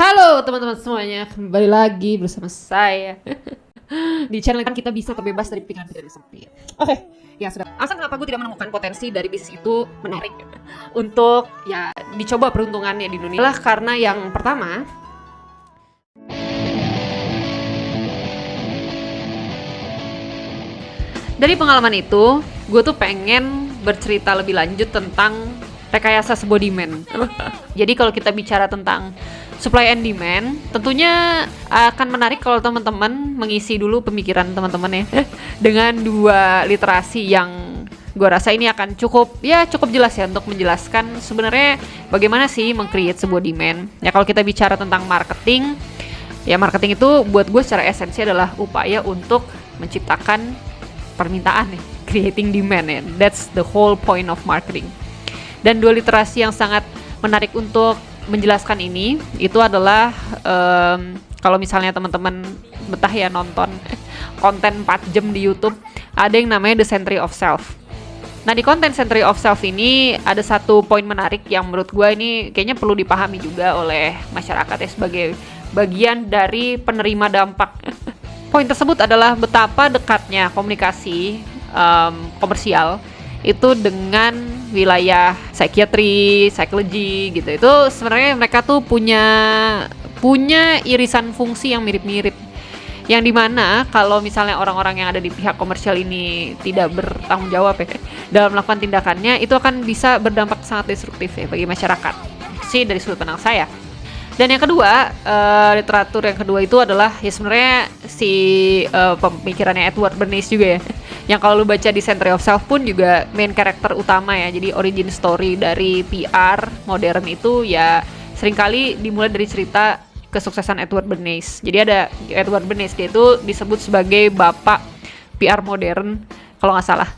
Halo teman-teman semuanya, kembali lagi bersama saya di channel kan kita bisa terbebas dari pikiran-pikiran sempit. Oke, ya sudah. Alasan kenapa gue tidak menemukan potensi dari bisnis itu menarik untuk ya dicoba peruntungannya di dunia adalah karena yang pertama, dari pengalaman itu, gue tuh pengen bercerita lebih lanjut tentang rekayasa sebuah demand. Jadi kalau kita bicara tentang supply and demand, tentunya akan menarik kalau teman-teman mengisi dulu pemikiran teman-teman ya dengan dua literasi yang gue rasa ini akan cukup jelas ya untuk menjelaskan sebenarnya bagaimana sih meng-create sebuah demand. Ya kalau kita bicara tentang marketing, ya marketing itu buat gue secara esensi adalah upaya untuk menciptakan permintaan ya, creating demand ya. That's the whole point of marketing. Dan dua literasi yang sangat menarik untuk menjelaskan ini itu adalah kalau misalnya teman-teman betah ya nonton konten 4 jam di YouTube, ada yang namanya The Century of Self. Nah di konten Century of Self ini ada satu poin menarik yang menurut gue ini kayaknya perlu dipahami juga oleh masyarakat ya sebagai bagian dari penerima dampak. Poin tersebut adalah betapa dekatnya komunikasi komersial itu dengan wilayah psikiatri, psikologi gitu. Itu sebenarnya mereka tuh punya irisan fungsi yang mirip-mirip. Yang dimana kalau misalnya orang-orang yang ada di pihak komersial ini tidak bertanggung jawab ya dalam melakukan tindakannya, itu akan bisa berdampak sangat destruktif ya bagi masyarakat. Sih dari sudut pandang saya. Dan yang kedua, literatur yang kedua itu adalah ya sebenarnya si pemikirannya Edward Bernays juga ya. Yang kalau lu baca di Century of Self pun juga main karakter utama ya. Jadi origin story dari PR modern itu ya seringkali dimulai dari cerita kesuksesan Edward Bernays. Jadi ada Edward Bernays, dia itu disebut sebagai bapak PR modern kalau nggak salah.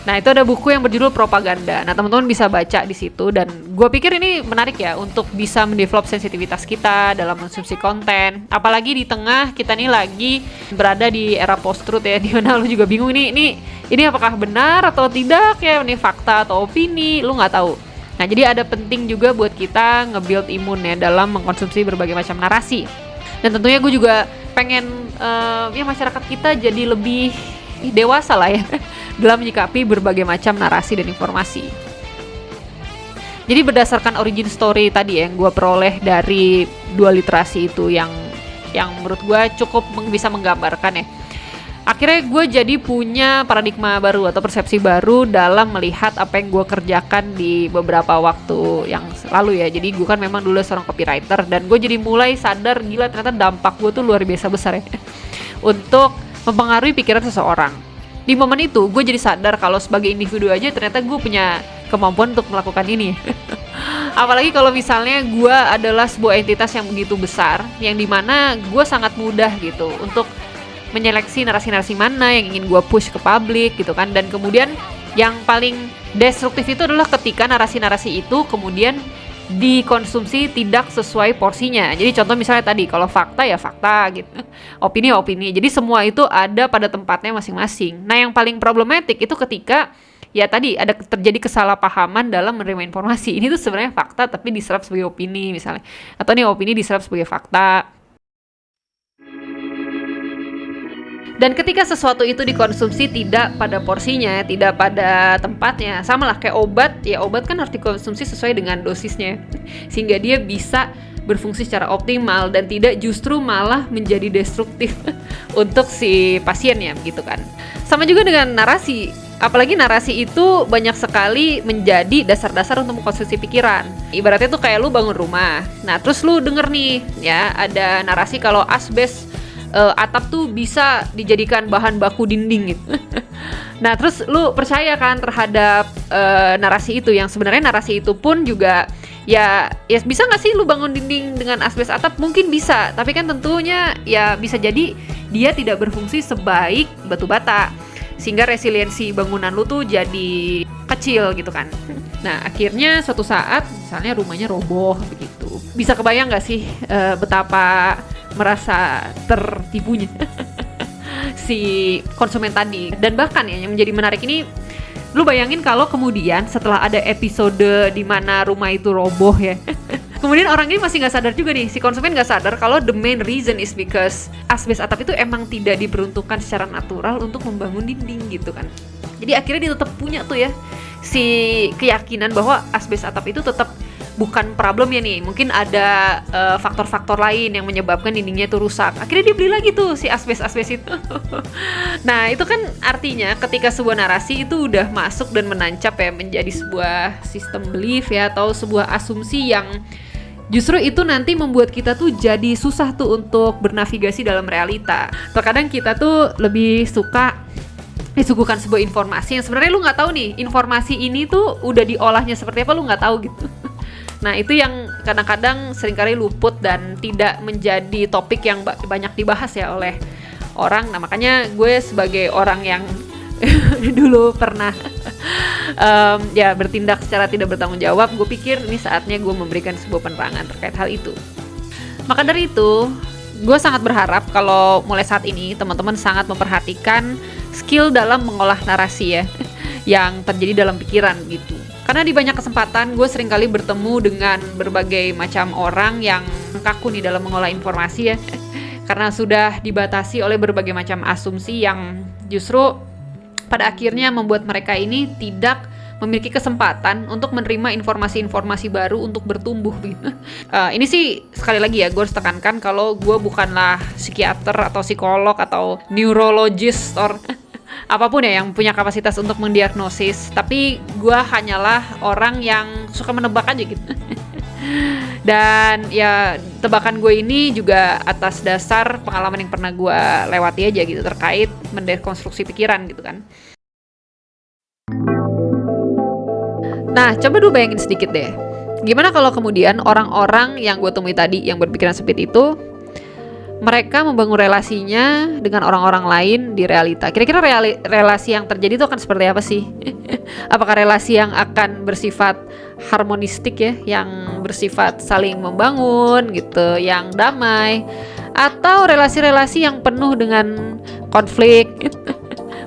Nah itu ada buku yang berjudul Propaganda. Nah teman-teman bisa baca di situ dan gue pikir ini menarik ya untuk bisa mendevelop sensitivitas kita dalam konsumsi konten. Apalagi di tengah kita nih lagi berada di era post-truth ya, di mana lu juga bingung ini apakah benar atau tidak ya, ini fakta atau opini, lu nggak tahu. Nah jadi ada penting juga buat kita nge-build imun ya dalam mengkonsumsi berbagai macam narasi. Dan tentunya gue juga pengen ya masyarakat kita jadi lebih dewasa lah ya dalam menyikapi berbagai macam narasi dan informasi. Jadi berdasarkan origin story tadi yang gue peroleh dari dua literasi itu yang menurut gue cukup bisa menggambarkan ya. Akhirnya gue jadi punya paradigma baru atau persepsi baru dalam melihat apa yang gue kerjakan di beberapa waktu yang lalu ya. Jadi gue kan memang dulu seorang copywriter dan gue jadi mulai sadar gila ternyata dampak gue tuh luar biasa besar ya untuk mempengaruhi pikiran seseorang. Di momen itu gue jadi sadar kalau sebagai individu aja ternyata gue punya kemampuan untuk melakukan ini. Apalagi kalau misalnya gue adalah sebuah entitas yang begitu besar, yang dimana gue sangat mudah gitu untuk menyeleksi narasi-narasi mana yang ingin gue push ke publik gitu kan. Dan kemudian yang paling destruktif itu adalah ketika narasi-narasi itu kemudian dikonsumsi tidak sesuai porsinya. Jadi contoh misalnya tadi kalau fakta ya fakta gitu, opini ya opini. Jadi semua itu ada pada tempatnya masing-masing. Nah yang paling problematik itu ketika ya tadi ada terjadi kesalahpahaman dalam menerima informasi. Ini tuh sebenarnya fakta tapi diserap sebagai opini misalnya, atau nih opini diserap sebagai fakta. Dan ketika sesuatu itu dikonsumsi tidak pada porsinya, tidak pada tempatnya, sama lah kayak obat, ya obat kan harus dikonsumsi sesuai dengan dosisnya, sehingga dia bisa berfungsi secara optimal dan tidak justru malah menjadi destruktif untuk si pasiennya, begitu kan. Sama juga dengan narasi, apalagi narasi itu banyak sekali menjadi dasar-dasar untuk mengkonsumsi pikiran. Ibaratnya tuh kayak lu bangun rumah, nah terus lu denger nih, ya ada narasi kalau asbes atap tuh bisa dijadikan bahan baku dinding gitu. Nah terus lu percaya kan terhadap narasi itu, yang sebenarnya narasi itu pun juga ya bisa nggak sih lu bangun dinding dengan asbes atap? Mungkin bisa, tapi kan tentunya ya bisa jadi dia tidak berfungsi sebaik batu bata, sehingga resiliensi bangunan lu tuh jadi kecil gitu kan. Nah akhirnya suatu saat misalnya rumahnya roboh begitu. Bisa kebayang nggak sih betapa merasa tertipunya si konsumen tadi. Dan bahkan ya yang menjadi menarik ini, lu bayangin kalau kemudian setelah ada episode di mana rumah itu roboh ya Kemudian orang ini masih nggak sadar juga nih, si konsumen nggak sadar kalau the main reason is because asbes atap itu emang tidak diperuntukkan secara natural untuk membangun dinding gitu kan. Jadi akhirnya dia tetap punya tuh ya si keyakinan bahwa asbes atap itu tetap bukan problemnya nih, mungkin ada faktor-faktor lain yang menyebabkan dindingnya itu rusak. Akhirnya dia beli lagi tuh si asbes itu. Nah itu kan artinya ketika sebuah narasi itu udah masuk dan menancap ya menjadi sebuah sistem belief ya, atau sebuah asumsi yang justru itu nanti membuat kita tuh jadi susah tuh untuk bernavigasi dalam realita. Terkadang kita tuh lebih suka disuguhkan sebuah informasi yang sebenarnya lu nggak tahu nih informasi ini tuh udah diolahnya seperti apa, lu nggak tahu gitu. Nah itu yang kadang-kadang seringkali luput dan tidak menjadi topik yang banyak dibahas ya oleh orang. Nah makanya gue sebagai orang yang dulu pernah ya bertindak secara tidak bertanggung jawab, gue pikir ini saatnya gue memberikan sebuah penerangan terkait hal itu. Maka dari itu gue sangat berharap kalau mulai saat ini teman-teman sangat memperhatikan skill dalam mengolah narasi ya yang terjadi dalam pikiran gitu. Karena di banyak kesempatan gue seringkali bertemu dengan berbagai macam orang yang kaku nih dalam mengolah informasi ya. Karena sudah dibatasi oleh berbagai macam asumsi yang justru pada akhirnya membuat mereka ini tidak memiliki kesempatan untuk menerima informasi-informasi baru untuk bertumbuh gitu. Ini sih sekali lagi ya gue harus tekankan kalau gue bukanlah psikiater atau psikolog atau neurologist or apapun ya yang punya kapasitas untuk mendiagnosis, tapi gue hanyalah orang yang suka menebak aja gitu. Dan ya tebakan gue ini juga atas dasar pengalaman yang pernah gue lewati aja gitu terkait mendekonstruksi pikiran gitu kan. Nah coba dulu bayangin sedikit deh, gimana kalau kemudian orang-orang yang gue temui tadi yang berpikiran sempit itu mereka membangun relasinya dengan orang-orang lain di realita. Kira-kira relasi yang terjadi itu akan seperti apa sih? Apakah relasi yang akan bersifat harmonistik ya, yang bersifat saling membangun gitu, yang damai, atau relasi-relasi yang penuh dengan konflik,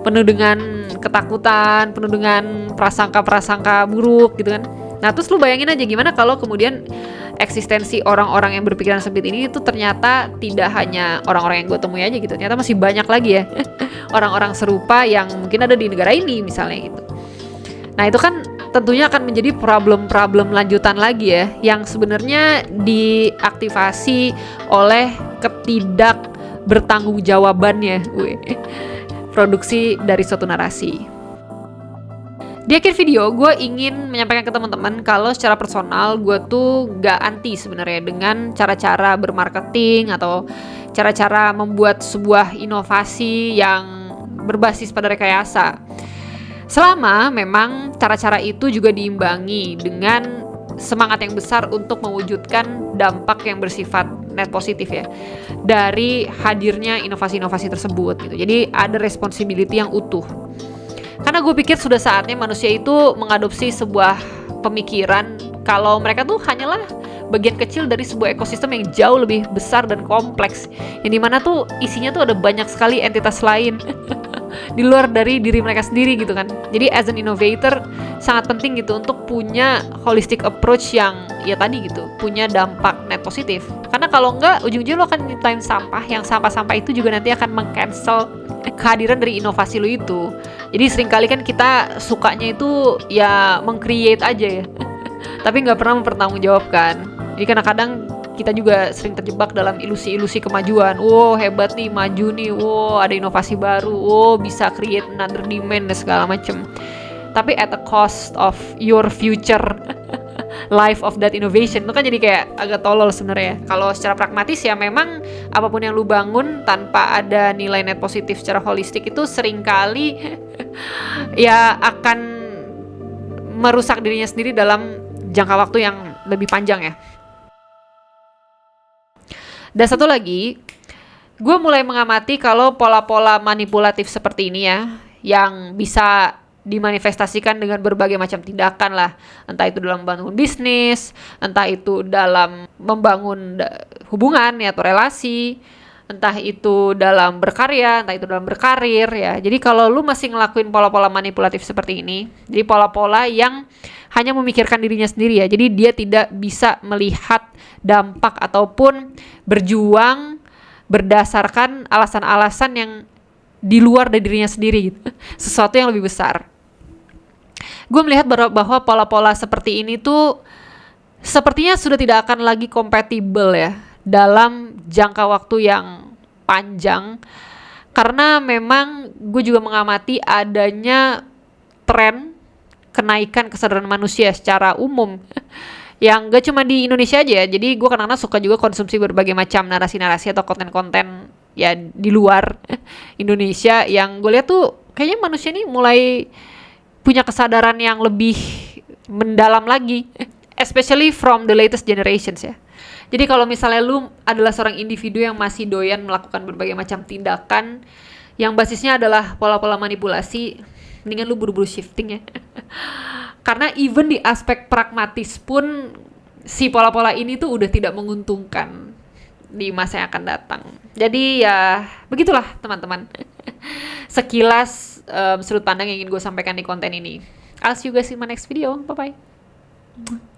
penuh dengan ketakutan, penuh dengan prasangka-prasangka buruk gitu kan? Nah terus lu bayangin aja gimana kalau kemudian eksistensi orang-orang yang berpikiran sempit ini itu ternyata tidak hanya orang-orang yang gue temui aja gitu, ternyata masih banyak lagi ya orang-orang serupa yang mungkin ada di negara ini misalnya gitu. Nah itu kan tentunya akan menjadi problem-problem lanjutan lagi ya, yang sebenarnya diaktifasi oleh ketidak bertanggung-jawabannya produksi dari suatu narasi. Di akhir video, gue ingin menyampaikan ke teman-teman kalau secara personal gue tuh gak anti sebenarnya dengan cara-cara bermarketing atau cara-cara membuat sebuah inovasi yang berbasis pada rekayasa. Selama memang cara-cara itu juga diimbangi dengan semangat yang besar untuk mewujudkan dampak yang bersifat net positif ya dari hadirnya inovasi-inovasi tersebut gitu. Jadi ada responsibility yang utuh. Karena gue pikir sudah saatnya manusia itu mengadopsi sebuah pemikiran kalau mereka tuh hanyalah bagian kecil dari sebuah ekosistem yang jauh lebih besar dan kompleks, yang dimana tuh isinya tuh ada banyak sekali entitas lain di luar dari diri mereka sendiri gitu kan. Jadi as an innovator sangat penting gitu untuk punya holistic approach yang ya tadi gitu, punya dampak net positif. Karena kalau enggak ujung-ujungnya lo akan nyiptain sampah, yang sampah-sampah itu juga nanti akan meng-cancel kehadiran dari inovasi lo itu. Jadi seringkali kan kita sukanya itu ya meng-create aja ya tapi nggak pernah mempertanggungjawabkan. Jadi kadang-kadang kita juga sering terjebak dalam ilusi-ilusi kemajuan. Wow hebat nih, maju nih, wow ada inovasi baru, wow bisa create another demand dan segala macem. Tapi at the cost of your future life of that innovation, itu kan jadi kayak agak tolol sebenarnya. Kalau secara pragmatis ya memang apapun yang lu bangun tanpa ada nilai net positif secara holistik itu seringkali ya akan merusak dirinya sendiri dalam jangka waktu yang lebih panjang ya. Dan satu lagi, gue mulai mengamati kalau pola-pola manipulatif seperti ini ya, yang bisa dimanifestasikan dengan berbagai macam tindakan lah, entah itu dalam membangun bisnis, entah itu dalam membangun hubungan ya, atau relasi, entah itu dalam berkarya, entah itu dalam berkarir ya. Jadi kalau lu masih ngelakuin pola-pola manipulatif seperti ini, jadi pola-pola yang hanya memikirkan dirinya sendiri ya. Jadi dia tidak bisa melihat dampak ataupun berjuang berdasarkan alasan-alasan yang di luar dari dirinya sendiri gitu. Sesuatu yang lebih besar. Gue melihat bahwa pola-pola seperti ini tuh sepertinya sudah tidak akan lagi kompatibel ya dalam jangka waktu yang panjang, karena memang gue juga mengamati adanya tren kenaikan kesadaran manusia secara umum yang gak cuma di Indonesia aja ya. Jadi gue kadang-kadang suka juga konsumsi berbagai macam narasi-narasi atau konten-konten ya di luar Indonesia yang gue lihat tuh kayaknya manusia ini mulai punya kesadaran yang lebih mendalam lagi, especially from the latest generations ya. Jadi kalau misalnya lu adalah seorang individu yang masih doyan melakukan berbagai macam tindakan yang basisnya adalah pola-pola manipulasi, mendingan lu buru-buru shifting ya. Karena even di aspek pragmatis pun si pola-pola ini tuh udah tidak menguntungkan di masa yang akan datang. Jadi ya begitulah teman-teman. Sekilas sudut pandang yang ingin gue sampaikan di konten ini. I'll see you guys in my next video. Bye-bye.